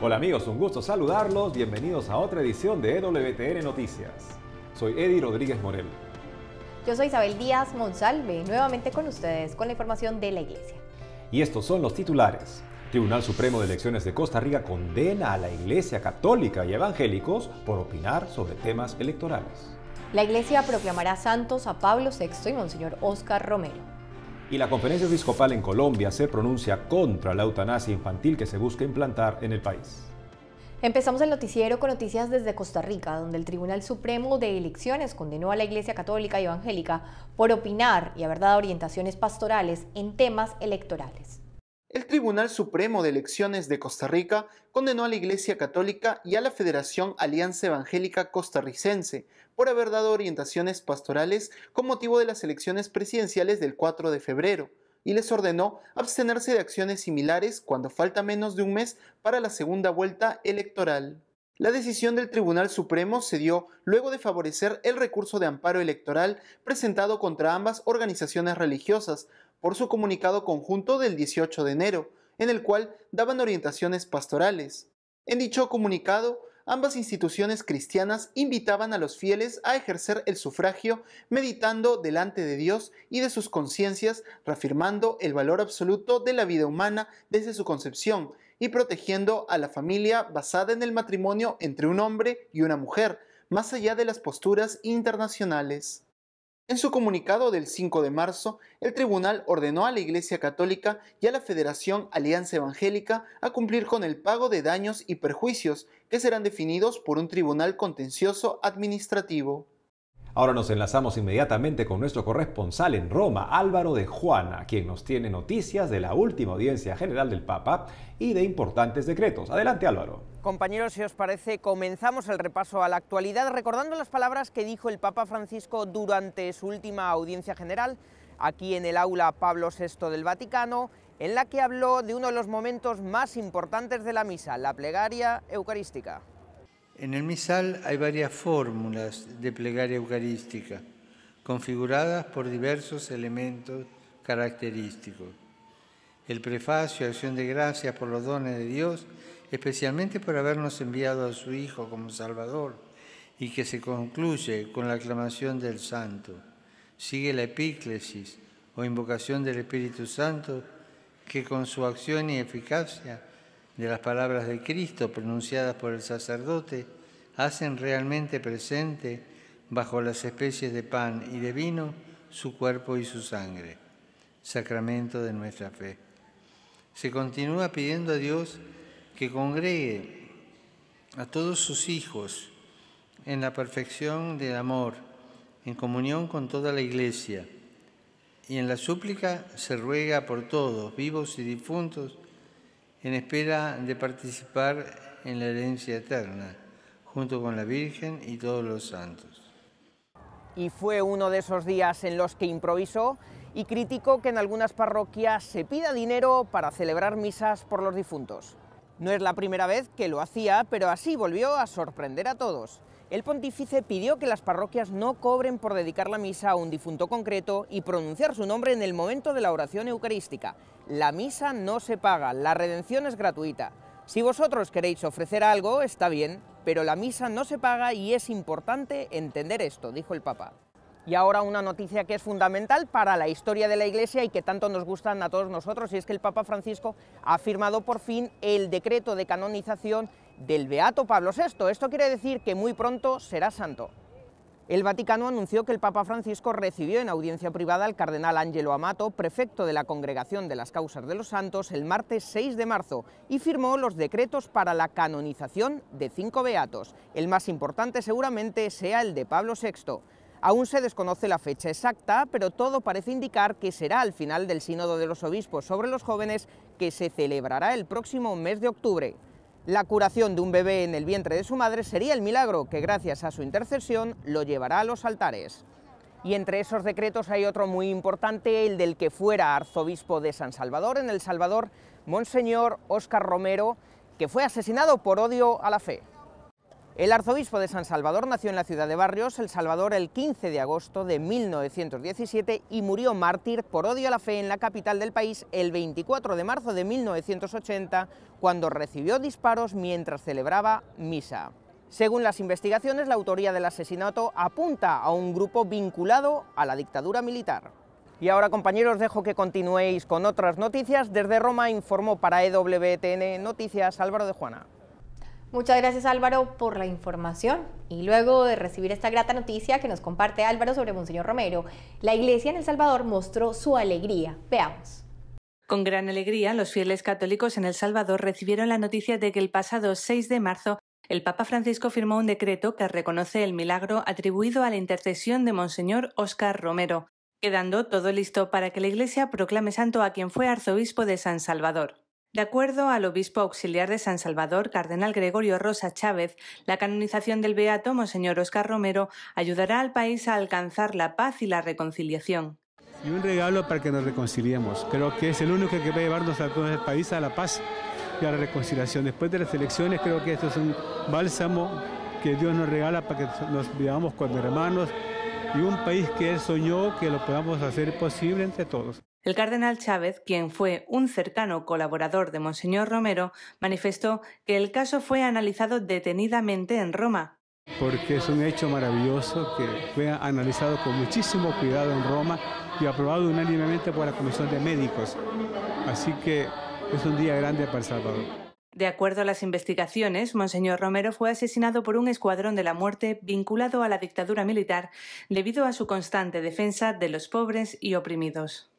Hola amigos, un gusto saludarlos. Bienvenidos a otra edición de EWTN Noticias. Soy Eddie Rodríguez Morel. Yo soy Isabel Díaz Monsalve, nuevamente con ustedes con la información de la Iglesia. Y estos son los titulares. Tribunal Supremo de Elecciones de Costa Rica condena a la Iglesia Católica y evangélicos por opinar sobre temas electorales. La Iglesia proclamará santos a Pablo VI y Monseñor Óscar Romero. Y la Conferencia Episcopal en Colombia se pronuncia contra la eutanasia infantil que se busca implantar en el país. Empezamos el noticiero con noticias desde Costa Rica, donde el Tribunal Supremo de Elecciones condenó a la Iglesia Católica y Evangélica por opinar y haber dado orientaciones pastorales en temas electorales. El Tribunal Supremo de Elecciones de Costa Rica condenó a la Iglesia Católica y a la Federación Alianza Evangélica Costarricense por haber dado orientaciones pastorales con motivo de las elecciones presidenciales del 4 de febrero y les ordenó abstenerse de acciones similares cuando falta menos de un mes para la segunda vuelta electoral. La decisión del Tribunal Supremo se dio luego de favorecer el recurso de amparo electoral presentado contra ambas organizaciones religiosas por su comunicado conjunto del 18 de enero, en el cual daban orientaciones pastorales. En dicho comunicado, ambas instituciones cristianas invitaban a los fieles a ejercer el sufragio meditando delante de Dios y de sus conciencias, reafirmando el valor absoluto de la vida humana desde su concepción y protegiendo a la familia basada en el matrimonio entre un hombre y una mujer, más allá de las posturas internacionales. En su comunicado del 5 de marzo, el tribunal ordenó a la Iglesia Católica y a la Federación Alianza Evangélica a cumplir con el pago de daños y perjuicios que serán definidos por un tribunal contencioso administrativo. Ahora nos enlazamos inmediatamente con nuestro corresponsal en Roma, Álvaro de Juana, quien nos tiene noticias de la última audiencia general del Papa y de importantes decretos. Adelante, Álvaro. Compañeros, si os parece, comenzamos el repaso a la actualidad recordando las palabras que dijo el Papa Francisco durante su última audiencia general aquí en el aula Pablo VI del Vaticano, en la que habló de uno de los momentos más importantes de la misa, la plegaria eucarística. En el misal hay varias fórmulas de plegaria eucarística, configuradas por diversos elementos característicos. El prefacio, acción de gracias por los dones de Dios, especialmente por habernos enviado a su Hijo como Salvador, y que se concluye con la aclamación del Santo. Sigue la epíclesis, o invocación del Espíritu Santo, que con su acción y eficacia de las palabras de Cristo pronunciadas por el sacerdote, hacen realmente presente, bajo las especies de pan y de vino, su cuerpo y su sangre, sacramento de nuestra fe. Se continúa pidiendo a Dios que congregue a todos sus hijos en la perfección del amor, en comunión con toda la Iglesia, y en la súplica se ruega por todos, vivos y difuntos, en espera de participar en la herencia eterna, junto con la Virgen y todos los santos. Y fue uno de esos días en los que improvisó y criticó que en algunas parroquias se pida dinero para celebrar misas por los difuntos. No es la primera vez que lo hacía, pero así volvió a sorprender a todos. El pontífice pidió que las parroquias no cobren por dedicar la misa a un difunto concreto y pronunciar su nombre en el momento de la oración eucarística. La misa no se paga, la redención es gratuita. Si vosotros queréis ofrecer algo, está bien, pero la misa no se paga y es importante entender esto, dijo el Papa. Y ahora una noticia que es fundamental para la historia de la Iglesia y que tanto nos gustan a todos nosotros, y es que el Papa Francisco ha firmado por fin el decreto de canonización del Beato Pablo VI. Esto quiere decir que muy pronto será santo. El Vaticano anunció que el Papa Francisco recibió en audiencia privada al cardenal Angelo Amato, prefecto de la Congregación de las Causas de los Santos, el martes 6 de marzo, y firmó los decretos para la canonización de 5 beatos. El más importante seguramente sea el de Pablo VI. Aún se desconoce la fecha exacta, pero todo parece indicar que será al final del Sínodo de los Obispos sobre los jóvenes, que se celebrará el próximo mes de octubre. La curación de un bebé en el vientre de su madre sería el milagro que, gracias a su intercesión, lo llevará a los altares. Y entre esos decretos hay otro muy importante, el del que fuera arzobispo de San Salvador, en El Salvador, Monseñor Óscar Romero, que fue asesinado por odio a la fe. El arzobispo de San Salvador nació en la ciudad de Barrios, El Salvador, el 15 de agosto de 1917 y murió mártir por odio a la fe en la capital del país el 24 de marzo de 1980, cuando recibió disparos mientras celebraba misa. Según las investigaciones, la autoría del asesinato apunta a un grupo vinculado a la dictadura militar. Y ahora, compañeros, dejo que continuéis con otras noticias. Desde Roma informó para EWTN Noticias Álvaro de Juana. Muchas gracias, Álvaro, por la información. Y luego de recibir esta grata noticia que nos comparte Álvaro sobre Monseñor Romero, la Iglesia en El Salvador mostró su alegría. Veamos. Con gran alegría, los fieles católicos en El Salvador recibieron la noticia de que el pasado 6 de marzo el Papa Francisco firmó un decreto que reconoce el milagro atribuido a la intercesión de Monseñor Óscar Romero, quedando todo listo para que la Iglesia proclame santo a quien fue arzobispo de San Salvador. De acuerdo al obispo auxiliar de San Salvador, cardenal Gregorio Rosa Chávez, la canonización del beato Monseñor Óscar Romero ayudará al país a alcanzar la paz y la reconciliación. Y un regalo para que nos reconciliemos. Creo que es el único que va a llevarnos a todo el país a la paz y a la reconciliación. Después de las elecciones, creo que esto es un bálsamo que Dios nos regala para que nos vivamos como hermanos y un país que Él soñó que lo podamos hacer posible entre todos. El cardenal Chávez, quien fue un cercano colaborador de Monseñor Romero, manifestó que el caso fue analizado detenidamente en Roma. Porque es un hecho maravilloso que fue analizado con muchísimo cuidado en Roma y aprobado unánimemente por la Comisión de Médicos. Así que es un día grande para El Salvador. De acuerdo a las investigaciones, Monseñor Romero fue asesinado por un escuadrón de la muerte vinculado a la dictadura militar debido a su constante defensa de los pobres y oprimidos.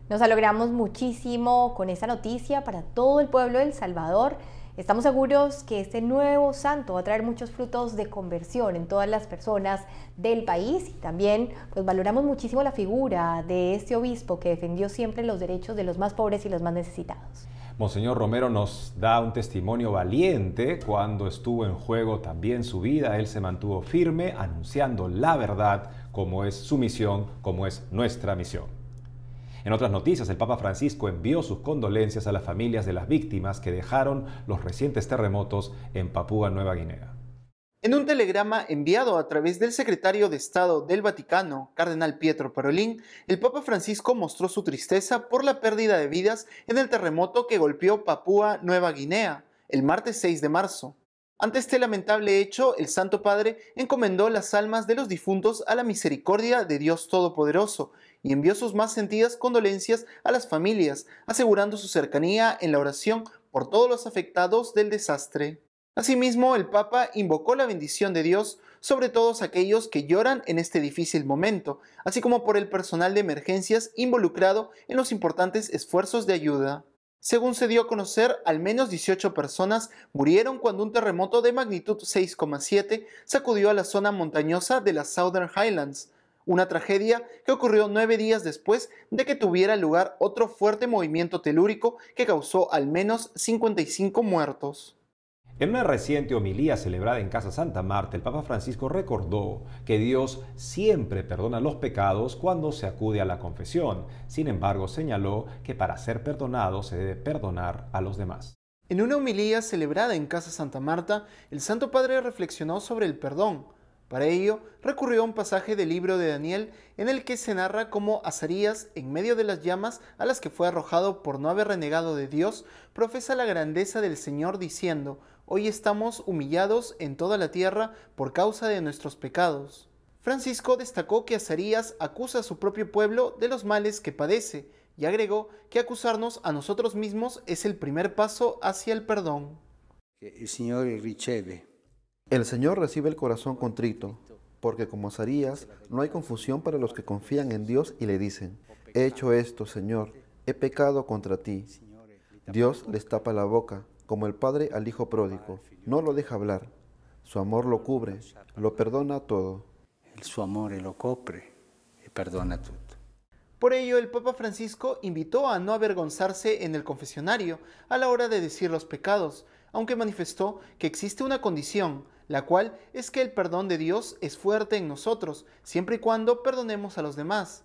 Nos alegramos muchísimo con esta noticia para todo el pueblo de El Salvador. Estamos seguros que este nuevo santo va a traer muchos frutos de conversión en todas las personas del país y también pues valoramos muchísimo la figura de este obispo que defendió siempre los derechos de los más pobres y los más necesitados. Monseñor Romero nos da un testimonio valiente. Cuando estuvo en juego también su vida, él se mantuvo firme anunciando la verdad, como es su misión, como es nuestra misión. En otras noticias, el Papa Francisco envió sus condolencias a las familias de las víctimas que dejaron los recientes terremotos en Papúa Nueva Guinea. En un telegrama enviado a través del secretario de Estado del Vaticano, cardenal Pietro Parolin, el Papa Francisco mostró su tristeza por la pérdida de vidas en el terremoto que golpeó Papúa Nueva Guinea el martes 6 de marzo. Ante este lamentable hecho, el Santo Padre encomendó las almas de los difuntos a la misericordia de Dios Todopoderoso y envió sus más sentidas condolencias a las familias, asegurando su cercanía en la oración por todos los afectados del desastre. Asimismo, el Papa invocó la bendición de Dios sobre todos aquellos que lloran en este difícil momento, así como por el personal de emergencias involucrado en los importantes esfuerzos de ayuda. Según se dio a conocer, al menos 18 personas murieron cuando un terremoto de magnitud 6,7 sacudió a la zona montañosa de las Southern Highlands, una tragedia que ocurrió 9 días después de que tuviera lugar otro fuerte movimiento telúrico que causó al menos 55 muertos. En una reciente homilía celebrada en Casa Santa Marta, el Papa Francisco recordó que Dios siempre perdona los pecados cuando se acude a la confesión. Sin embargo, señaló que para ser perdonado se debe perdonar a los demás. En una homilía celebrada en Casa Santa Marta, el Santo Padre reflexionó sobre el perdón. Para ello, recurrió a un pasaje del libro de Daniel en el que se narra cómo Azarías, en medio de las llamas a las que fue arrojado por no haber renegado de Dios, profesa la grandeza del Señor diciendo: «Hoy estamos humillados en toda la tierra por causa de nuestros pecados». Francisco destacó que Azarías acusa a su propio pueblo de los males que padece y agregó que acusarnos a nosotros mismos es el primer paso hacia el perdón. El Señor recibe. El Señor recibe el corazón contrito, porque como Azarías, no hay confusión para los que confían en Dios y le dicen: «He hecho esto, Señor, he pecado contra ti». Dios les tapa la boca, como el padre al hijo pródigo, no lo deja hablar. Su amor lo cubre, lo perdona todo. El suo amore lo copre y perdona todo. Por ello, el Papa Francisco invitó a no avergonzarse en el confesionario a la hora de decir los pecados, aunque manifestó que existe una condición, la cual es que el perdón de Dios es fuerte en nosotros, siempre y cuando perdonemos a los demás.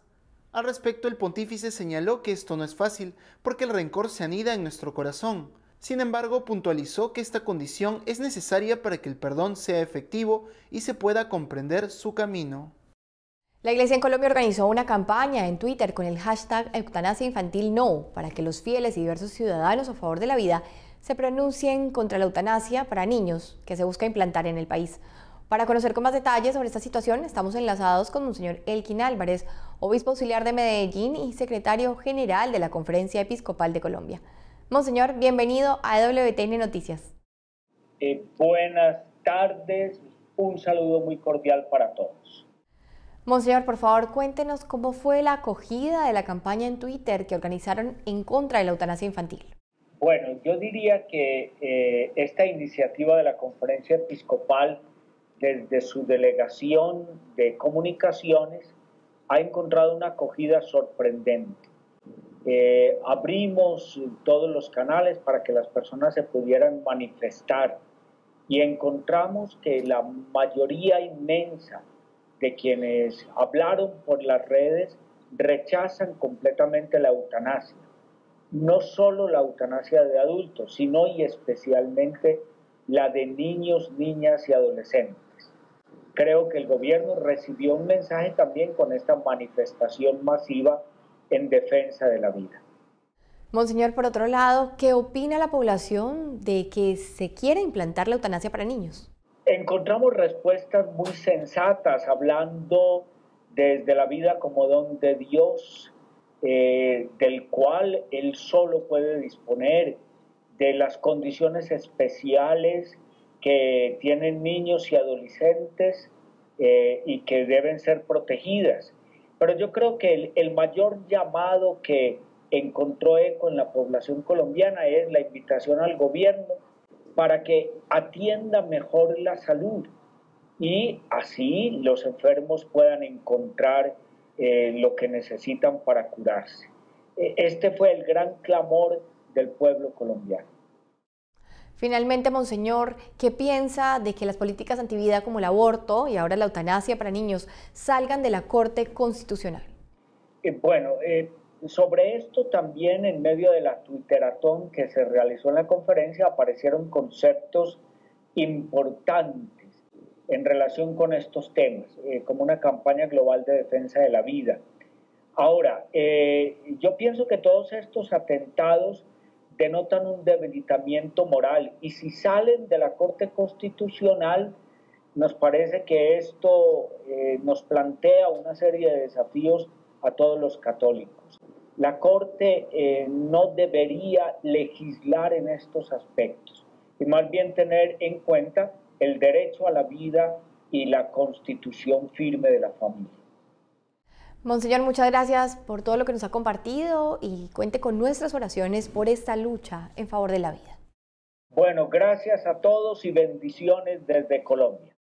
Al respecto, el pontífice señaló que esto no es fácil, porque el rencor se anida en nuestro corazón. Sin embargo, puntualizó que esta condición es necesaria para que el perdón sea efectivo y se pueda comprender su camino. La Iglesia en Colombia organizó una campaña en Twitter con el hashtag Eutanasia Infantil No, para que los fieles y diversos ciudadanos a favor de la vida se pronuncien contra la eutanasia para niños que se busca implantar en el país. Para conocer con más detalles sobre esta situación, estamos enlazados con Monseñor Elkin Álvarez, obispo auxiliar de Medellín y secretario general de la Conferencia Episcopal de Colombia. Monseñor, bienvenido a EWTN Noticias. Buenas tardes, un saludo muy cordial para todos. Monseñor, por favor, cuéntenos cómo fue la acogida de la campaña en Twitter que organizaron en contra de la eutanasia infantil. Bueno, yo diría que esta iniciativa de la Conferencia Episcopal, desde su delegación de comunicaciones, ha encontrado una acogida sorprendente. Abrimos todos los canales para que las personas se pudieran manifestar y encontramos que la mayoría inmensa de quienes hablaron por las redes rechazan completamente la eutanasia. No solo la eutanasia de adultos, sino y especialmente la de niños, niñas y adolescentes. Creo que el gobierno recibió un mensaje también con esta manifestación masiva en defensa de la vida. Monseñor, por otro lado, ¿qué opina la población de que se quiera implantar la eutanasia para niños? Encontramos respuestas muy sensatas, hablando desde la vida como don de Dios, del cual Él solo puede disponer, de las condiciones especiales que tienen niños y adolescentes y que deben ser protegidas. Pero yo creo que el mayor llamado que encontró eco en la población colombiana es la invitación al gobierno para que atienda mejor la salud y así los enfermos puedan encontrar lo que necesitan para curarse. Este fue el gran clamor del pueblo colombiano. Finalmente, Monseñor, ¿qué piensa de que las políticas antivida como el aborto y ahora la eutanasia para niños salgan de la Corte Constitucional? Sobre esto también en medio de la Twitteratón que se realizó en la conferencia aparecieron conceptos importantes en relación con estos temas, como una campaña global de defensa de la vida. Ahora, yo pienso que todos estos atentados denotan un debilitamiento moral y si salen de la Corte Constitucional, nos parece que esto nos plantea una serie de desafíos a todos los católicos. La Corte no debería legislar en estos aspectos y más bien tener en cuenta el derecho a la vida y la constitución firme de la familia. Monseñor, muchas gracias por todo lo que nos ha compartido y cuente con nuestras oraciones por esta lucha en favor de la vida. Bueno, gracias a todos y bendiciones desde Colombia.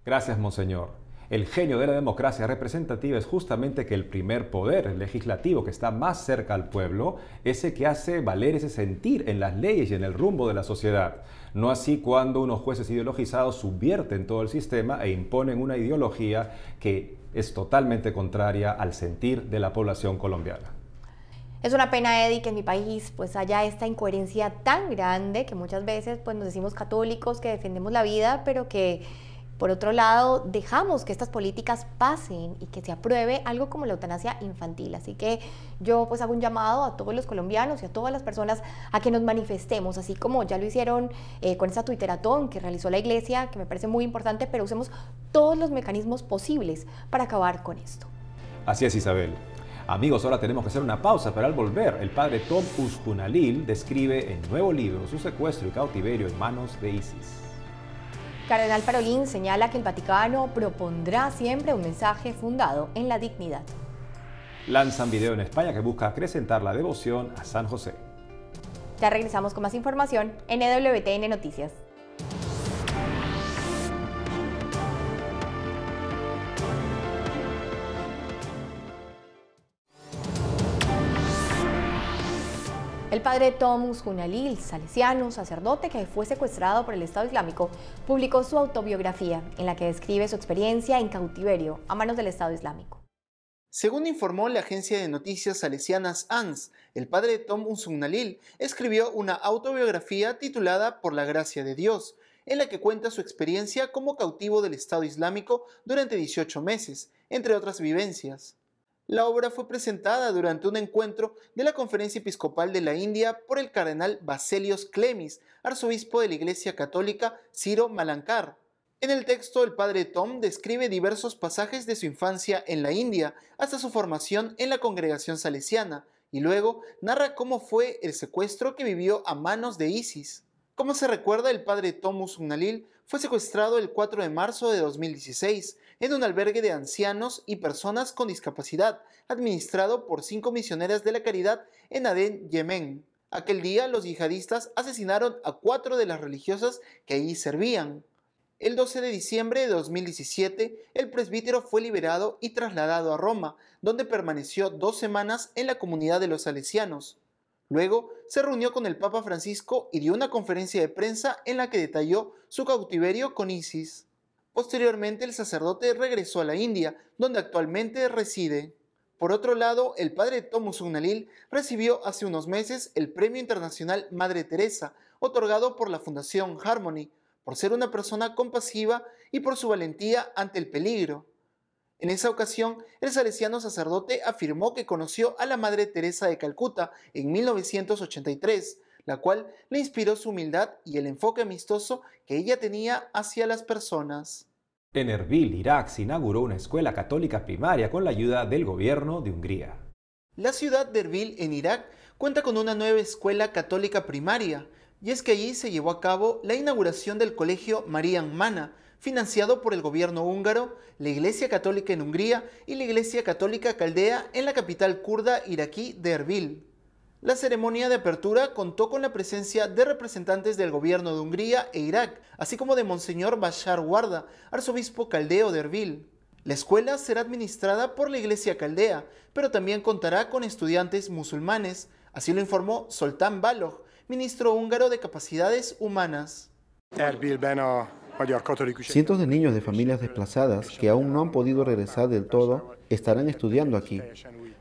Gracias, Monseñor. El genio de la democracia representativa es justamente que el primer poder, el legislativo, que está más cerca al pueblo, es el que hace valer ese sentir en las leyes y en el rumbo de la sociedad. No así cuando unos jueces ideologizados subvierten todo el sistema e imponen una ideología que es totalmente contraria al sentir de la población colombiana. Es una pena, Eddie, que en mi país pues haya esta incoherencia tan grande que muchas veces pues nos decimos católicos que defendemos la vida, pero que por otro lado dejamos que estas políticas pasen y que se apruebe algo como la eutanasia infantil. Así que yo pues hago un llamado a todos los colombianos y a todas las personas a que nos manifestemos, así como ya lo hicieron con esta Twitteratón que realizó la Iglesia, que me parece muy importante, pero usemos todos los mecanismos posibles para acabar con esto. Así es, Isabel. Amigos, ahora tenemos que hacer una pausa, pero al volver, el padre Tom Usjunalil describe en nuevo libro su secuestro y cautiverio en manos de ISIS. Cardenal Parolin señala que el Vaticano propondrá siempre un mensaje fundado en la dignidad. Lanzan video en España que busca acrecentar la devoción a San José. Ya regresamos con más información en EWTN Noticias. El padre Tom Usjunalil, salesiano, sacerdote que fue secuestrado por el Estado Islámico, publicó su autobiografía en la que describe su experiencia en cautiverio a manos del Estado Islámico. Según informó la agencia de noticias salesianas ANS, el padre Tom Usungnalil escribió una autobiografía titulada Por la gracia de Dios, en la que cuenta su experiencia como cautivo del Estado Islámico durante 18 meses, entre otras vivencias. La obra fue presentada durante un encuentro de la Conferencia Episcopal de la India por el cardenal Baselios Clemis, arzobispo de la Iglesia Católica Ciro Malankar. En el texto, el padre Tom describe diversos pasajes de su infancia en la India hasta su formación en la congregación salesiana, y luego narra cómo fue el secuestro que vivió a manos de ISIS. Como se recuerda, el padre Tom Usungnalil fue secuestrado el 4 de marzo de 2016 en un albergue de ancianos y personas con discapacidad, administrado por 5 misioneras de la caridad en Adén, Yemen. Aquel día, los yihadistas asesinaron a 4 de las religiosas que allí servían. El 12 de diciembre de 2017, el presbítero fue liberado y trasladado a Roma, donde permaneció 2 semanas en la comunidad de los salesianos. Luego, se reunió con el Papa Francisco y dio una conferencia de prensa en la que detalló su cautiverio con ISIS. Posteriormente, el sacerdote regresó a la India, donde actualmente reside. Por otro lado, el padre Tom Usungnalil recibió hace unos meses el Premio Internacional Madre Teresa, otorgado por la Fundación Harmony, por ser una persona compasiva y por su valentía ante el peligro. En esa ocasión, el salesiano sacerdote afirmó que conoció a la Madre Teresa de Calcuta en 1983, la cual le inspiró su humildad y el enfoque amistoso que ella tenía hacia las personas. En Erbil, Irak, se inauguró una escuela católica primaria con la ayuda del gobierno de Hungría. La ciudad de Erbil, en Irak, cuenta con una nueva escuela católica primaria, y es que allí se llevó a cabo la inauguración del colegio Marian Mana, financiado por el gobierno húngaro, la Iglesia Católica en Hungría y la Iglesia Católica Caldea en la capital kurda iraquí de Erbil. La ceremonia de apertura contó con la presencia de representantes del gobierno de Hungría e Irak, así como de Monseñor Bashar Warda, arzobispo caldeo de Erbil. La escuela será administrada por la Iglesia Caldea, pero también contará con estudiantes musulmanes, así lo informó Zoltán Balogh, ministro húngaro de Capacidades Humanas. Cientos de niños de familias desplazadas que aún no han podido regresar del todo estarán estudiando aquí.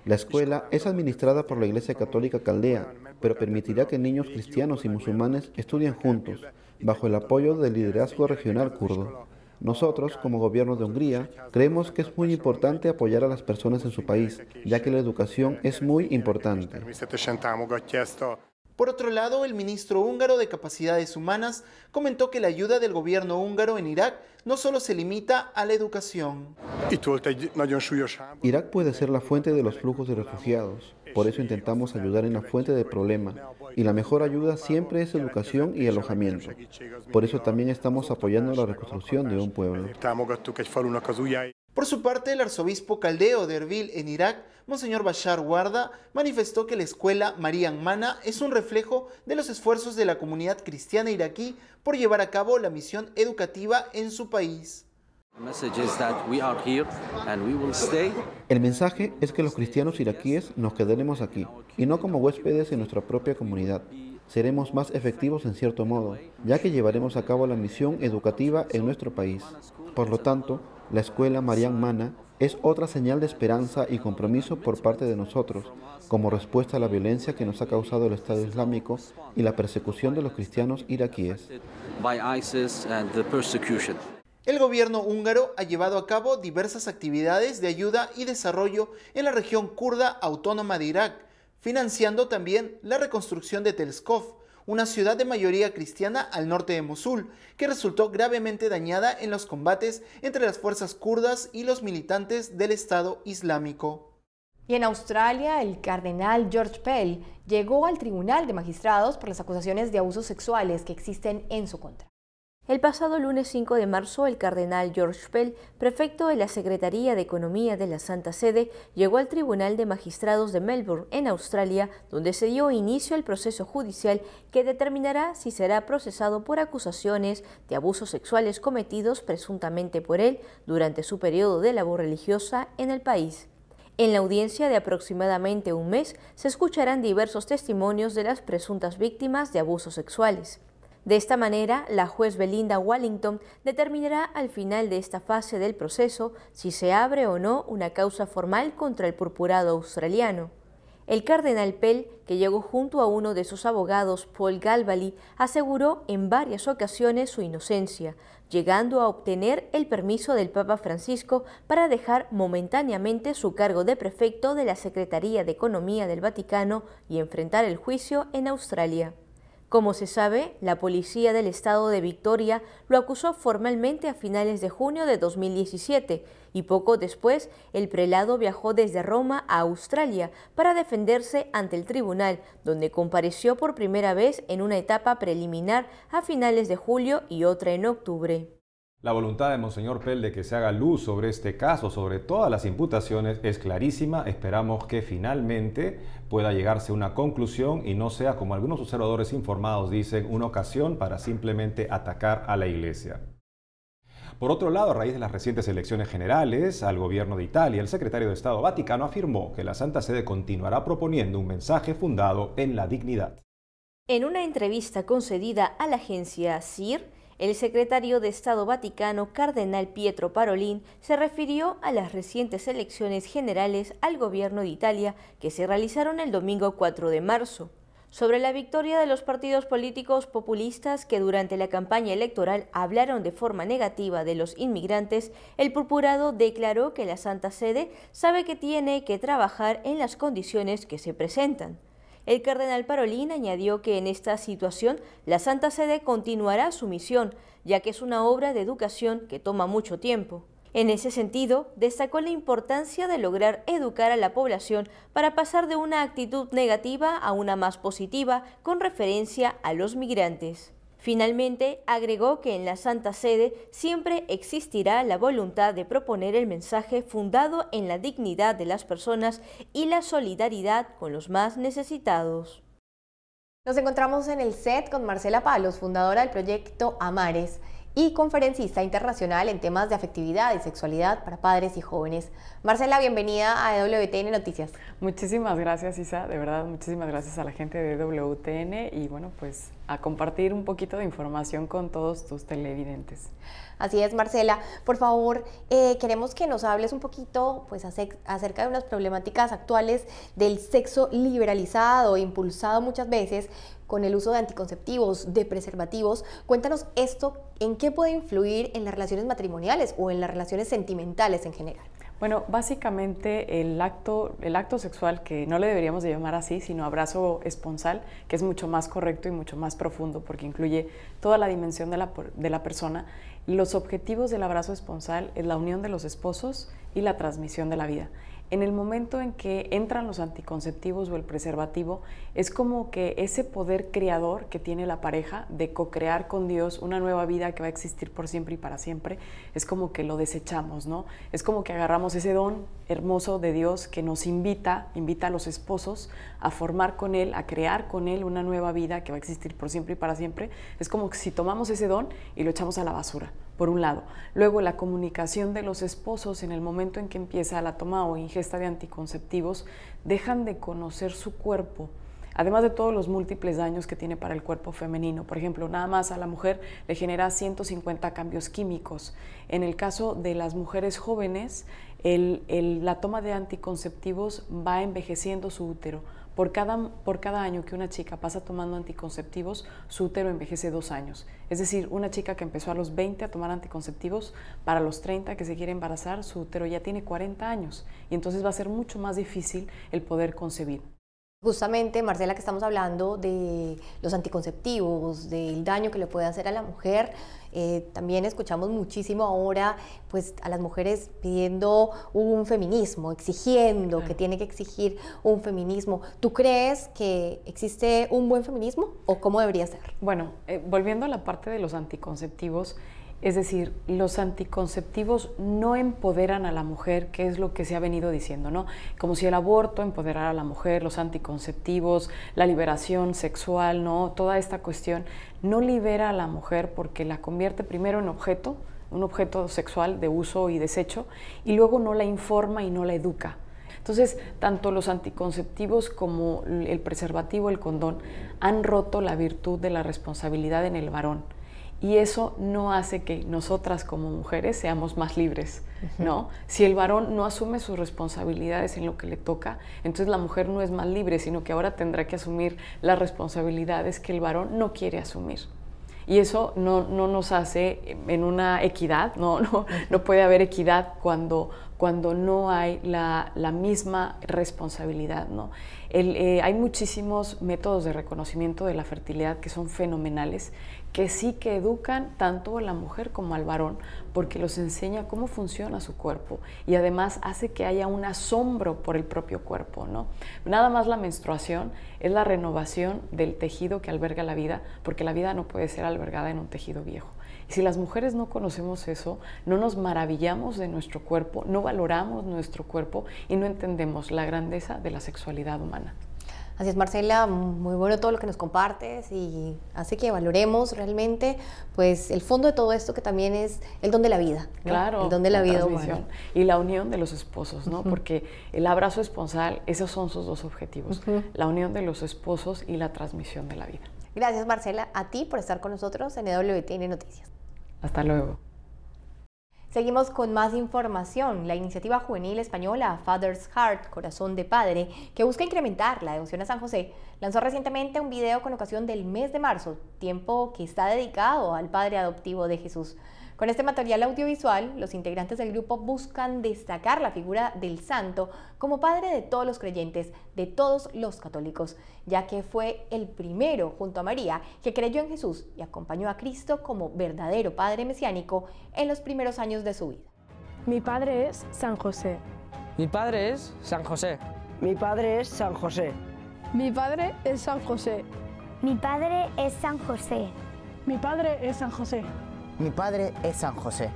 La escuela es administrada por la Iglesia Católica Caldea, pero permitirá que niños cristianos y musulmanes estudien juntos, bajo el apoyo del liderazgo regional kurdo. Nosotros, como gobierno de Hungría, creemos que es muy importante apoyar a las personas en su país, ya que la educación es muy importante. Por otro lado, el ministro húngaro de Capacidades Humanas comentó que la ayuda del gobierno húngaro en Irak no solo se limita a la educación. Irak puede ser la fuente de los flujos de refugiados, por eso intentamos ayudar en la fuente del problema, y la mejor ayuda siempre es educación y alojamiento. Por eso también estamos apoyando la reconstrucción de un pueblo. Por su parte, el arzobispo caldeo de Erbil, en Irak, Monseñor Bashar Warda, manifestó que la escuela Marian Mana es un reflejo de los esfuerzos de la comunidad cristiana iraquí por llevar a cabo la misión educativa en su país. El mensaje es que los cristianos iraquíes nos quedaremos aquí, y no como huéspedes en nuestra propia comunidad. Seremos más efectivos en cierto modo, ya que llevaremos a cabo la misión educativa en nuestro país. Por lo tanto, la escuela Marian Mana es otra señal de esperanza y compromiso por parte de nosotros, como respuesta a la violencia que nos ha causado el Estado Islámico y la persecución de los cristianos iraquíes. El gobierno húngaro ha llevado a cabo diversas actividades de ayuda y desarrollo en la región kurda autónoma de Irak, financiando también la reconstrucción de Telskov, una ciudad de mayoría cristiana al norte de Mosul, que resultó gravemente dañada en los combates entre las fuerzas kurdas y los militantes del Estado Islámico. Y en Australia, el cardenal George Pell llegó al Tribunal de Magistrados por las acusaciones de abusos sexuales que existen en su contra. El pasado lunes 5 de marzo, el cardenal George Pell, prefecto de la Secretaría de Economía de la Santa Sede, llegó al Tribunal de Magistrados de Melbourne, en Australia, donde se dio inicio al proceso judicial que determinará si será procesado por acusaciones de abusos sexuales cometidos presuntamente por él durante su periodo de labor religiosa en el país. En la audiencia de aproximadamente un mes, se escucharán diversos testimonios de las presuntas víctimas de abusos sexuales. De esta manera, la juez Belinda Wallington determinará al final de esta fase del proceso si se abre o no una causa formal contra el purpurado australiano. El cardenal Pell, que llegó junto a uno de sus abogados, Paul Galvali, aseguró en varias ocasiones su inocencia, llegando a obtener el permiso del Papa Francisco para dejar momentáneamente su cargo de prefecto de la Secretaría de Economía del Vaticano y enfrentar el juicio en Australia. Como se sabe, la policía del estado de Victoria lo acusó formalmente a finales de junio de 2017 y poco después el prelado viajó desde Roma a Australia para defenderse ante el tribunal, donde compareció por primera vez en una etapa preliminar a finales de julio y otra en octubre. La voluntad de Monseñor Pell de que se haga luz sobre este caso, sobre todas las imputaciones, es clarísima. Esperamos que finalmente pueda llegarse a una conclusión y no sea, como algunos observadores informados dicen, una ocasión para simplemente atacar a la Iglesia. Por otro lado, a raíz de las recientes elecciones generales al gobierno de Italia, el secretario de Estado Vaticano afirmó que la Santa Sede continuará proponiendo un mensaje fundado en la dignidad. En una entrevista concedida a la agencia CIR, el secretario de Estado Vaticano, cardenal Pietro Parolin, se refirió a las recientes elecciones generales al gobierno de Italia que se realizaron el domingo 4 de marzo. Sobre la victoria de los partidos políticos populistas que durante la campaña electoral hablaron de forma negativa de los inmigrantes, el purpurado declaró que la Santa Sede sabe que tiene que trabajar en las condiciones que se presentan. El cardenal Parolin añadió que en esta situación la Santa Sede continuará su misión, ya que es una obra de educación que toma mucho tiempo. En ese sentido, destacó la importancia de lograr educar a la población para pasar de una actitud negativa a una más positiva con referencia a los migrantes. Finalmente, agregó que en la Santa Sede siempre existirá la voluntad de proponer el mensaje fundado en la dignidad de las personas y la solidaridad con los más necesitados. Nos encontramos en el set con Marcela Palos, fundadora del proyecto Amares y conferencista internacional en temas de afectividad y sexualidad para padres y jóvenes. Marcela, bienvenida a WTN Noticias. Muchísimas gracias, Isa, de verdad, muchísimas gracias a la gente de WTN y bueno, pues a compartir un poquito de información con todos tus televidentes. Así es, Marcela. Por favor, queremos que nos hables un poquito pues, acerca de unas problemáticas actuales del sexo liberalizado, impulsado muchas veces con el uso de anticonceptivos, de preservativos. Cuéntanos esto, ¿en qué puede influir en las relaciones matrimoniales o en las relaciones sentimentales en general? Bueno, básicamente el acto sexual, que no le deberíamos de llamar así, sino abrazo esponsal, que es mucho más correcto y mucho más profundo porque incluye toda la dimensión de la persona. Los objetivos del abrazo esponsal es la unión de los esposos y la transmisión de la vida. En el momento en que entran los anticonceptivos o el preservativo, es como que ese poder creador que tiene la pareja de co-crear con Dios una nueva vida que va a existir por siempre y para siempre, es como que lo desechamos, ¿no? Es como que agarramos ese don hermoso de Dios que nos invita a los esposos a formar con Él, a crear con Él una nueva vida que va a existir por siempre y para siempre. Es como que si tomamos ese don y lo echamos a la basura, por un lado. Luego, la comunicación de los esposos en el momento en que empieza la toma o ingesta de anticonceptivos, dejan de conocer su cuerpo, además de todos los múltiples daños que tiene para el cuerpo femenino. Por ejemplo, nada más a la mujer le genera 150 cambios químicos. En el caso de las mujeres jóvenes, la toma de anticonceptivos va envejeciendo su útero. Por cada año que una chica pasa tomando anticonceptivos, su útero envejece 2 años. Es decir, una chica que empezó a los 20 a tomar anticonceptivos, para los 30 que se quiere embarazar, su útero ya tiene 40 años. Y entonces va a ser mucho más difícil el poder concebir. Justamente, Marcela, que estamos hablando de los anticonceptivos, del daño que le puede hacer a la mujer, también escuchamos muchísimo ahora pues, a las mujeres pidiendo un feminismo, exigiendo que tiene que exigir un feminismo. ¿Tú crees que existe un buen feminismo o cómo debería ser? Bueno, volviendo a la parte de los anticonceptivos, es decir, los anticonceptivos no empoderan a la mujer, que es lo que se ha venido diciendo, ¿no? Como si el aborto empoderara a la mujer, los anticonceptivos, la liberación sexual, ¿no? Toda esta cuestión no libera a la mujer porque la convierte primero en un objeto sexual de uso y desecho, y luego no la informa y no la educa. Entonces, tanto los anticonceptivos como el preservativo, el condón, han roto la virtud de la responsabilidad en el varón. Y eso no hace que nosotras como mujeres seamos más libres, ¿no? Si el varón no asume sus responsabilidades en lo que le toca, entonces la mujer no es más libre, sino que ahora tendrá que asumir las responsabilidades que el varón no quiere asumir. Y eso no nos hace en una equidad, no puede haber equidad cuando no hay la misma responsabilidad, ¿no? Hay muchísimos métodos de reconocimiento de la fertilidad que son fenomenales, que sí que educan tanto a la mujer como al varón, porque los enseña cómo funciona su cuerpo y además hace que haya un asombro por el propio cuerpo, ¿no? Nada más la menstruación es la renovación del tejido que alberga la vida, porque la vida no puede ser albergada en un tejido viejo. Y si las mujeres no conocemos eso, no nos maravillamos de nuestro cuerpo, no valoramos nuestro cuerpo y no entendemos la grandeza de la sexualidad humana. Así es, Marcela, muy bueno todo lo que nos compartes y hace que valoremos realmente pues el fondo de todo esto, que también es el don de la vida, ¿no? Claro, el don de la vida humana. Y la unión de los esposos, ¿no? Porque el abrazo esponsal, esos son sus dos objetivos, la unión de los esposos y la transmisión de la vida. Gracias, Marcela, a ti por estar con nosotros en EWTN Noticias. Hasta luego. Seguimos con más información. La iniciativa juvenil española Father's Heart, Corazón de Padre, que busca incrementar la devoción a San José, lanzó recientemente un video con ocasión del mes de marzo, tiempo que está dedicado al Padre adoptivo de Jesús. Con este material audiovisual, los integrantes del grupo buscan destacar la figura del santo como padre de todos los creyentes, de todos los católicos, ya que fue el primero, junto a María, que creyó en Jesús y acompañó a Cristo como verdadero padre mesiánico en los primeros años de su vida. Mi padre es San José. Mi padre es San José. Mi padre es San José. Mi padre es San José. Mi padre es San José. Mi padre es San José. Mi padre es San José.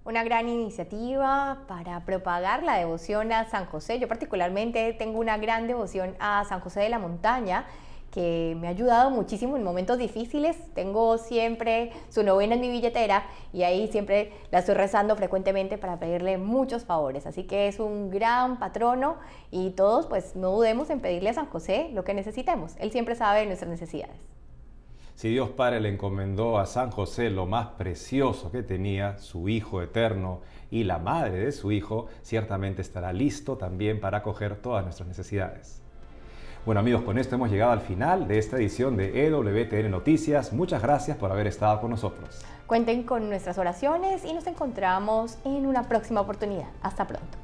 Una gran iniciativa para propagar la devoción a San José. Yo particularmente tengo una gran devoción a San José de la Montaña, que me ha ayudado muchísimo en momentos difíciles. Tengo siempre su novena en mi billetera y ahí siempre la estoy rezando frecuentemente para pedirle muchos favores. Así que es un gran patrono y todos pues no dudemos en pedirle a San José lo que necesitemos. Él siempre sabe nuestras necesidades. Si Dios Padre le encomendó a San José lo más precioso que tenía, su Hijo eterno y la madre de su Hijo, ciertamente estará listo también para acoger todas nuestras necesidades. Bueno amigos, con esto hemos llegado al final de esta edición de EWTN Noticias. Muchas gracias por haber estado con nosotros. Cuenten con nuestras oraciones y nos encontramos en una próxima oportunidad. Hasta pronto.